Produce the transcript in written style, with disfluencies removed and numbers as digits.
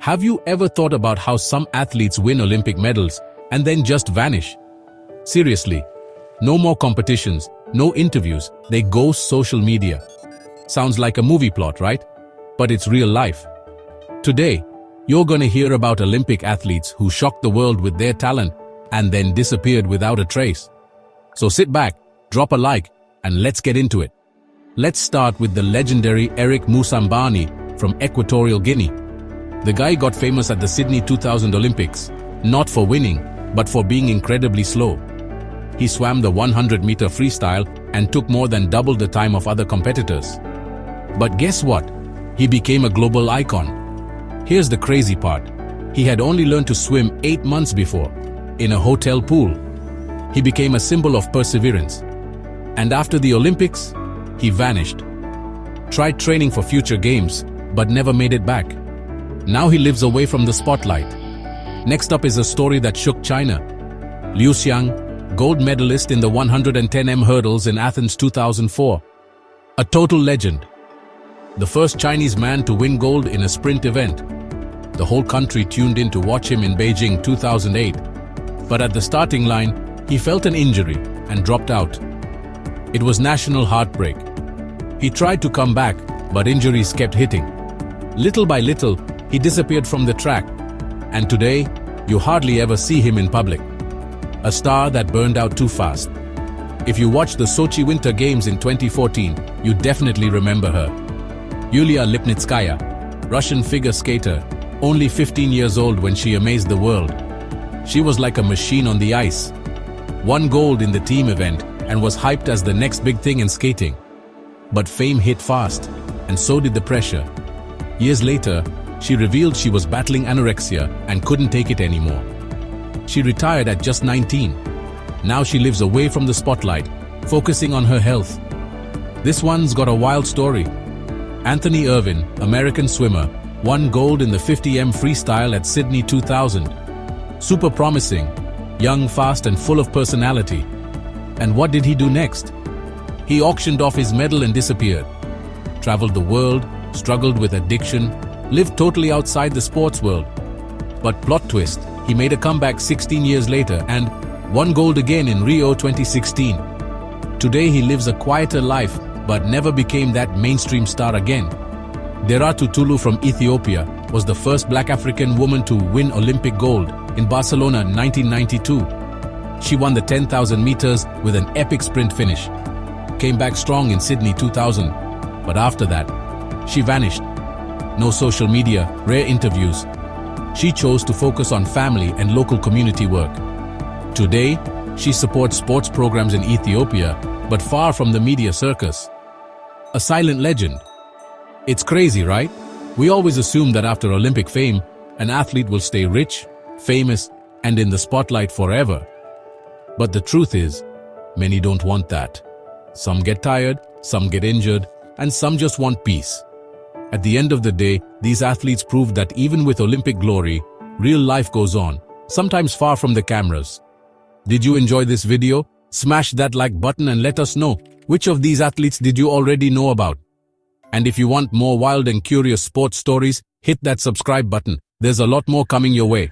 Have you ever thought about how some athletes win Olympic medals and then just vanish? Seriously, no more competitions, no interviews, they ghost social media. Sounds like a movie plot, right? But it's real life. Today, you're gonna hear about Olympic athletes who shocked the world with their talent and then disappeared without a trace. So sit back, drop a like, and let's get into it. Let's start with the legendary Eric Moussambani from Equatorial Guinea. The guy got famous at the Sydney 2000 Olympics, not for winning, but for being incredibly slow. He swam the 100-meter freestyle and took more than double the time of other competitors. But guess what? He became a global icon. Here's the crazy part. He had only learned to swim 8 months before, in a hotel pool. He became a symbol of perseverance. And after the Olympics, he vanished. Tried training for future games, but never made it back. Now he lives away from the spotlight. Next up is a story that shook China. Liu Xiang, gold medalist in the 110m hurdles in Athens 2004. A total legend. The first Chinese man to win gold in a sprint event. The whole country tuned in to watch him in Beijing 2008. But at the starting line, he felt an injury and dropped out. It was national heartbreak. He tried to come back, but injuries kept hitting. Little by little, he disappeared from the track. And today, you hardly ever see him in public. A star that burned out too fast. If you watched the Sochi Winter Games in 2014, you definitely remember her. Yulia Lipnitskaya, Russian figure skater, only 15 years old when she amazed the world. She was like a machine on the ice. Won gold in the team event and was hyped as the next big thing in skating. But fame hit fast, and so did the pressure. Years later, she revealed she was battling anorexia and couldn't take it anymore. She retired at just 19. Now she lives away from the spotlight, focusing on her health. This one's got a wild story. Anthony Irvin, American swimmer, won gold in the 50m freestyle at Sydney 2000. Super promising, young, fast, and full of personality. And what did he do next? He auctioned off his medal and disappeared. Traveled the world, struggled with addiction, lived totally outside the sports world. But plot twist, he made a comeback 16 years later and won gold again in Rio 2016. Today he lives a quieter life, but never became that mainstream star again. Deratu Tulu from Ethiopia was the first Black African woman to win Olympic gold in Barcelona 1992. She won the 10,000 meters with an epic sprint finish. Came back strong in Sydney 2000, but after that, she vanished. No social media, rare interviews. She chose to focus on family and local community work. Today, she supports sports programs in Ethiopia, but far from the media circus. A silent legend. It's crazy, right? We always assume that after Olympic fame, an athlete will stay rich, famous, and in the spotlight forever. But the truth is, many don't want that. Some get tired, some get injured, and some just want peace. At the end of the day, these athletes proved that even with Olympic glory, real life goes on, sometimes far from the cameras. Did you enjoy this video? Smash that like button and let us know which of these athletes did you already know about. And if you want more wild and curious sports stories, hit that subscribe button. There's a lot more coming your way.